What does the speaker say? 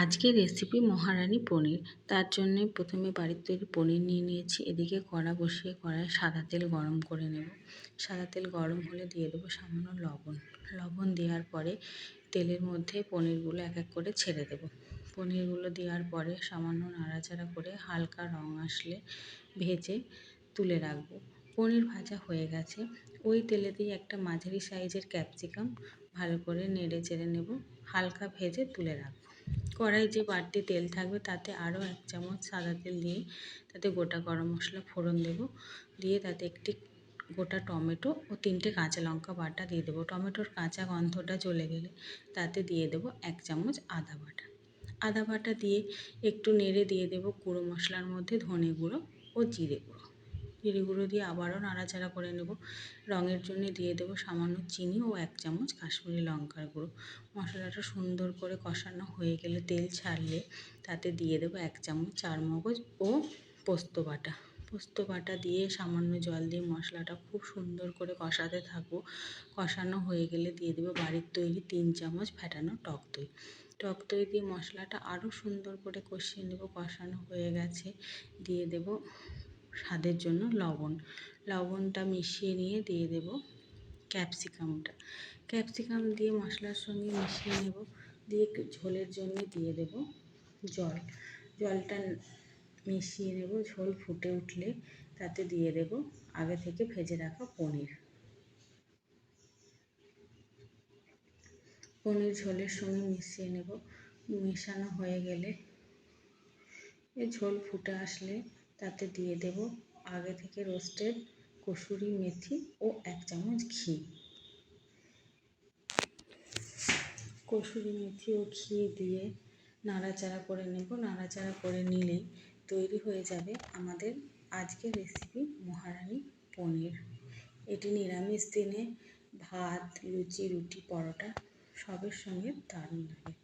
আজকের রেসিপি মহারানী পনির। তার জন্য প্রথমে বাড়ির তৈরি পনির নিয়ে নিয়েছি। এদিকে কড়া বসিয়ে কড়ায় সাদা তেল গরম করে নেব। সাদা তেল গরম হলে দিয়ে দেবো সামান্য লবণ। লবণ দেওয়ার পরে তেলের মধ্যে পনিরগুলো এক এক করে ছেড়ে দেব। পনিরগুলো দেওয়ার পরে সামান্য নাড়াচাড়া করে হালকা রং আসলে ভেজে তুলে রাখবো। পনির ভাজা হয়ে গেছে। ওই তেলেতেই একটা মাঝারি সাইজের ক্যাপসিকাম ভালো করে নেড়ে চেড়ে নেব, হালকা ভেজে তুলে রাখবো। কড়াই যে বাড়তি তেল থাকবে তাতে আরও 1 চামচ সাদা তেল দিয়ে তাতে গোটা গরম মশলা ফোড়ন দেব, দিয়ে তাতে একটি গোটা টমেটো ও 3টে কাঁচা লঙ্কা বাটা দিয়ে দেবো। টমেটোর কাঁচা গন্ধটা চলে গেলে তাতে দিয়ে দেবো 1 চামচ আদা বাটা। আদা বাটা দিয়ে একটু নেড়ে দিয়ে দেবো গুঁড়ো মশলার মধ্যে ধনে গুঁড়ো ও জিরে গুঁড়ো। জিরে গুঁড়ো দিয়ে আবারও নাড়াচাড়া করে নেব। রঙের জন্য দিয়ে দেবো সামান্য চিনি ও 1 চামচ কাশ্মীরি লঙ্কার গুঁড়ো। মশলাটা সুন্দর করে কষানো হয়ে গেলে তেল ছাড়লে তাতে দিয়ে দেবো 1 চামচ চারমগজ ও পোস্ত বাটা। পোস্ত বাটা দিয়ে সামান্য জল দিয়ে মশলাটা খুব সুন্দর করে কষাতে থাকবো। কষানো হয়ে গেলে দিয়ে দেবো বাড়ির তৈরি 3 চামচ ফ্যাটানো টক দই। টক দই দিয়ে মশলাটা আরও সুন্দর করে কষিয়ে নেব। কষানো হয়ে গেছে, দিয়ে দেব স্বাদের জন্য লবণ। লবণটা মিশিয়ে নিয়ে দিয়ে দেব ক্যাপসিকামটা। ক্যাপসিকাম দিয়ে মশলার সঙ্গে মিশিয়ে নেব, দিয়ে একটু ঝোলের জন্য দিয়ে দেব জল। জলটা মিশিয়ে নেব। ঝোল ফুটে উঠলে তাতে দিয়ে দেব আগে থেকে ভেজে রাখা পনির। পনির ঝোলের সঙ্গে মিশিয়ে নেব। মেশানো হয়ে গেলে ঝোল ফুটে আসলে তাতে দিয়ে দেব আগে থেকে রোস্টেড কসুরি মেথি ও 1 চামচ ঘি। কসুরি মেথি ও ঘি দিয়ে নাড়াচাড়া করে নেব। নাড়াচাড়া করে নিলেই তৈরি হয়ে যাবে আমাদের আজকের রেসিপি মহারানী পনির। এটি নিরামিষ দিনে ভাত, লুচি, রুটি, পরোটা সবের সঙ্গে দারুণ লাগে।